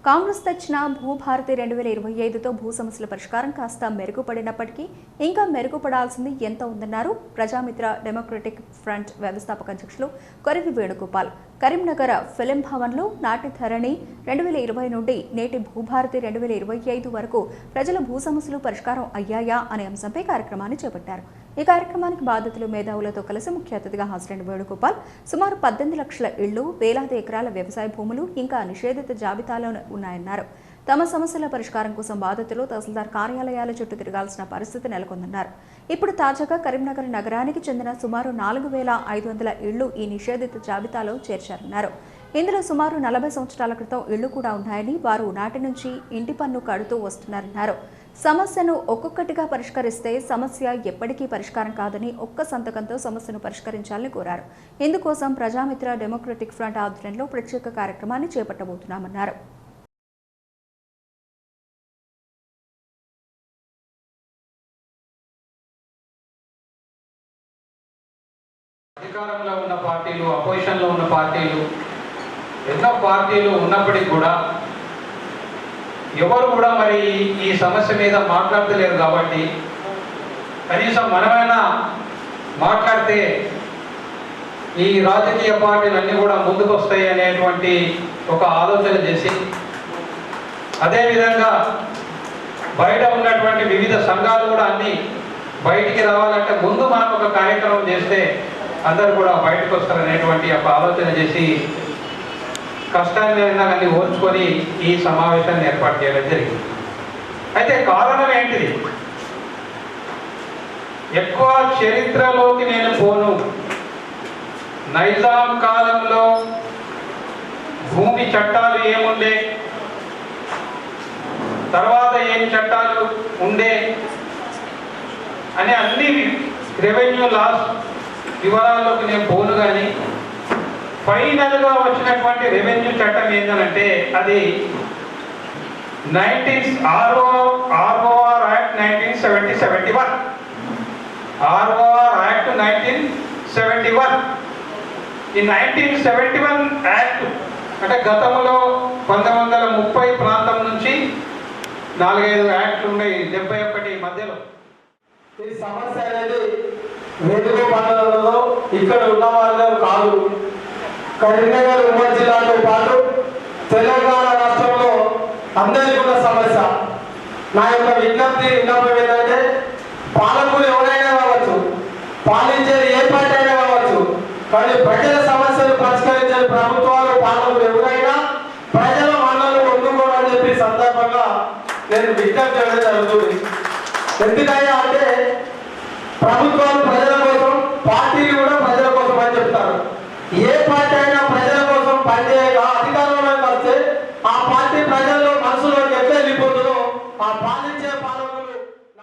కాంగ్రెస్ తెచ్చిన భూభారతి 2025తో భూ సమస్యల పరిష్కారం కాస్త మెరుగుపడినప్పటికీ ఇంకా మెరుగుపడాల్సింది ఎంత ఉందన్నారు ప్రజామిత్ర డెమోక్రటిక్ ఫ్రంట్ వ్యవస్థాపక అధ్యక్షులు కొరివి వేణుగోపాల్. కరీంనగర్ ఫిలిం భవన్లో నాటి ధరణి 2020 నుండి నేటి భూభారతి 2025 వరకు ప్రజల భూ సమస్యలు పరిష్కారం అయ్యాయా అనే అంశంపై కార్యక్రమాన్ని చేపట్టారు. ఈ కార్యక్రమానికి బాధితులు మేధావులతో కలిసి ముఖ్య అతిథిగా హాజరైన వేణుగోపాల్ సుమారు 18 లక్షల ఇళ్లు, వేలాది ఎకరాల వ్యవసాయ భూములు ఇంకా నిషేధిత జాబితాలో ఉన్నాయన్నారు. తమ సమస్యల పరిష్కారం కోసం బాధితులు తహసీల్దార్ కార్యాలయాల చుట్టూ తిరగాల్సిన పరిస్థితి నెలకొందన్నారు. ఇప్పుడు తాజాగా కరీంనగర్ నగరానికి చెందిన సుమారు 4500 ఇళ్లు ఈ నిషేధిత జాబితాలో చేర్చారన్నారు. ఇందులో సుమారు 40 సంవత్సరాల క్రితం ఇళ్లు కూడా ఉన్నాయని, వారు నాటి నుంచి ఇంటి పన్ను కడుతూ వస్తున్నారన్నారు. సమస్యను ఒక్కొక్కటిగా పరిష్కరిస్తే సమస్య ఎప్పటికీ పరిష్కారం కాదని ఒక్క సంతకంతో సమస్యను పరిష్కరించాలని కోరారు. ఇందుకోసం ప్రజామిత్ర డెమోక్రటిక్ ఫ్రంట్ ఆధ్వర్యంలో ప్రత్యేక కార్యక్రమాన్ని చేపట్టబోతున్నామన్నారు. అధికారంలో ఉన్న పార్టీలు, అపోజిషన్లో ఉన్న పార్టీలు, ఎన్నో పార్టీలు ఉన్నప్పటికీ కూడా ఎవరు కూడా మరి ఈ సమస్య మీద మాట్లాడతలేరు. కాబట్టి కనీసం మనమైనా మాట్లాడితే ఈ రాజకీయ పార్టీలన్నీ కూడా ముందుకు వస్తాయి అనేటువంటి ఒక ఆలోచన చేసి, అదేవిధంగా బయట ఉన్నటువంటి వివిధ సంఘాలు కూడా అన్నీ బయటికి రావాలంటే ముందు మనం ఒక కార్యక్రమం చేస్తే అందరూ కూడా బయటకు వస్తారనేటువంటి ఒక ఆలోచన చేసి కష్టాన్ని కానీ ఓర్చుకొని ఈ సమావేశాన్ని ఏర్పాటు చేయడం జరిగింది. అయితే కారణం ఏంటిది? ఎక్కువ చరిత్రలోకి నేను పోను. నైజాం కాలంలో భూమి చట్టాలు ఏముండే, తర్వాత ఏం చట్టాలు ఉండే అని అన్ని రెవెన్యూ లాస్ వివరాల్లోకి నేను పోను. కానీ ఫైనల్గా వచ్చినటువంటి రెవెన్యూ చట్టం ఏంటంటే అది ROR యాక్ట్ 1971. ROR act 1971. ఈ 1971 యాక్ట్ అంటే గతంలో 1930 ప్రాంతం నుంచి 4-5 యాక్ట్లు ఉన్నాయి, 71 మధ్యలో. ఈ సమస్య అనేది వేణుగోపాలలో ఇక్కడ ఉన్న వాళ్ళే కాదు, కరీంనగర్ ఉమ్మడి జిల్లాతో పాటు తెలంగాణ రాష్ట్రంలో అందరికీ ఉన్న సమస్య. నా యొక్క విన్నపం ఏంటంటే పాలకులు ఎవరైనా కావచ్చు, పాలించేది ఏ పార్టీ అయినా కావచ్చు, కానీ ప్రజల సమస్యలు పరిష్కరించే ప్రభుత్వాలు, పాలకులు ఎవరైనా ప్రజల మన్నలు పొందుకోవాలని చెప్పి సందర్భంగా నేను విజ్ఞప్తి చేయడం జరుగుతుంది. ఎందుకయ్యా అంటే ప్రభుత్వాలు ప్రజల కోసం, పార్టీలు కూడా